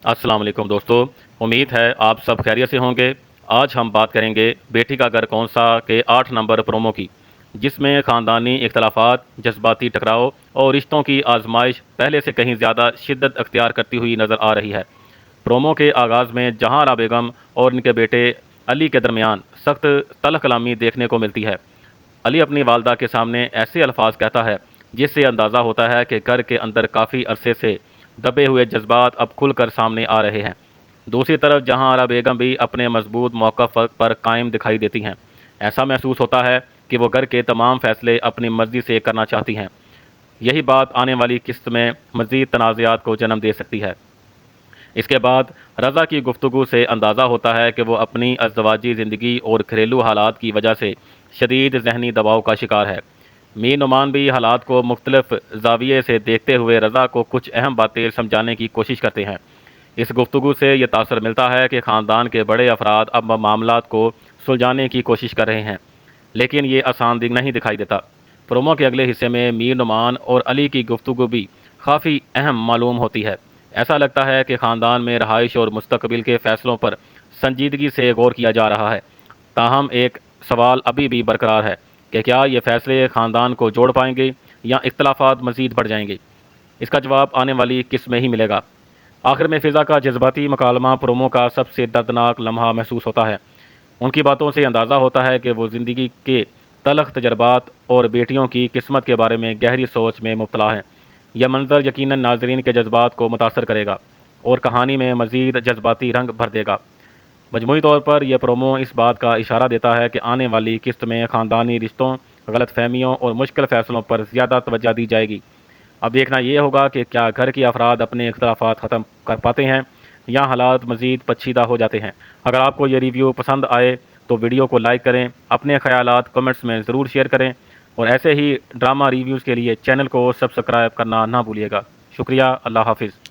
अस्सलाम वालेकुम दोस्तों। उम्मीद है आप सब खैरियत से होंगे। आज हम बात करेंगे बेटी का घर कौन सा के 8 नंबर प्रोमो की, जिसमें ख़ानदानी इख्तलाफात, जज्बाती टकराव और रिश्तों की आजमाइश पहले से कहीं ज़्यादा शिद्दत अख्तियार करती हुई नज़र आ रही है। प्रोमो के आगाज़ में जहांआरा बेगम और इनके बेटे अली के दरमियान सख्त तल्ख़ कलामी देखने को मिलती है। अली अपनी वालदा के सामने ऐसे अल्फाज कहता है जिससे अंदाज़ा होता है कि घर के अंदर काफ़ी अरसे से दबे हुए जज्बात अब खुलकर सामने आ रहे हैं। दूसरी तरफ जहांआरा बेगम भी अपने मजबूत मौक़िफ़ पर कायम दिखाई देती हैं। ऐसा महसूस होता है कि वो घर के तमाम फ़ैसले अपनी मर्ज़ी से करना चाहती हैं। यही बात आने वाली किस्त में मज़ीद तनाज़ात को जन्म दे सकती है। इसके बाद रज़ा की गुफ्तगू से अंदाज़ा होता है कि वो अपनी अज़दवाजी ज़िंदगी और घरेलू हालात की वजह से शदीद ज़हनी दबाव का शिकार है। मीर नुमान भी हालात को मुख्तलिफ ज़ाविये से देखते हुए रज़ा को कुछ अहम बातें समझाने की कोशिश करते हैं। इस गुफ्तगू से ये तासर मिलता है कि ख़ानदान के बड़े अफराद अब मामलात को सुलझाने की कोशिश कर रहे हैं, लेकिन ये आसान दिन नहीं दिखाई देता। प्रोमो के अगले हिस्से में मीर नुमान और अली की गुफ्तगू भी काफ़ी अहम मालूम होती है। ऐसा लगता है कि ख़ानदान में रहाइश और मुस्तकबिल के फ़ैसलों पर संजीदगी से गौर किया जा रहा है। ताहम एक सवाल अभी भी बरकरार है कि क्या ये फ़ैसले ख़ानदान को जोड़ पाएंगे या इख्तलाफात मज़ीद बढ़ जाएंगे। इसका जवाब आने वाली किस्त में ही मिलेगा। आखिर में फ़िज़ा का जज्बाती मकालमा प्रोमो का सबसे दर्दनाक लम्हा महसूस होता है। उनकी बातों से अंदाज़ा होता है कि वो ज़िंदगी के तलख़ तजर्बात और बेटियों की किस्मत के बारे में गहरी सोच में मुब्तला हैं। यह मंज़र यकीनन नाज़रीन के जज्बात को मुतासर करेगा और कहानी में मज़ीद जज्बाती रंग भर देगा। मजमूई तौर पर यह प्रोमो इस बात का इशारा देता है कि आने वाली किस्त में ख़ानदानी रिश्तों, गलतफ़हमियों और मुश्किल फ़ैसलों पर ज़्यादा तवज्जो दी जाएगी। अब देखना ये होगा कि क्या घर के अफराद अपने इख्तलाफात ख़त्म कर पाते हैं या हालात मज़ीद पेचीदा हो जाते हैं। अगर आपको ये रिव्यू पसंद आए तो वीडियो को लाइक करें, अपने ख़यालात कमेंट्स में ज़रूर शेयर करें और ऐसे ही ड्रामा रिव्यूज़ के लिए चैनल को सब्सक्राइब करना ना भूलिएगा। शुक्रिया। अल्लाह हाफ़िज़।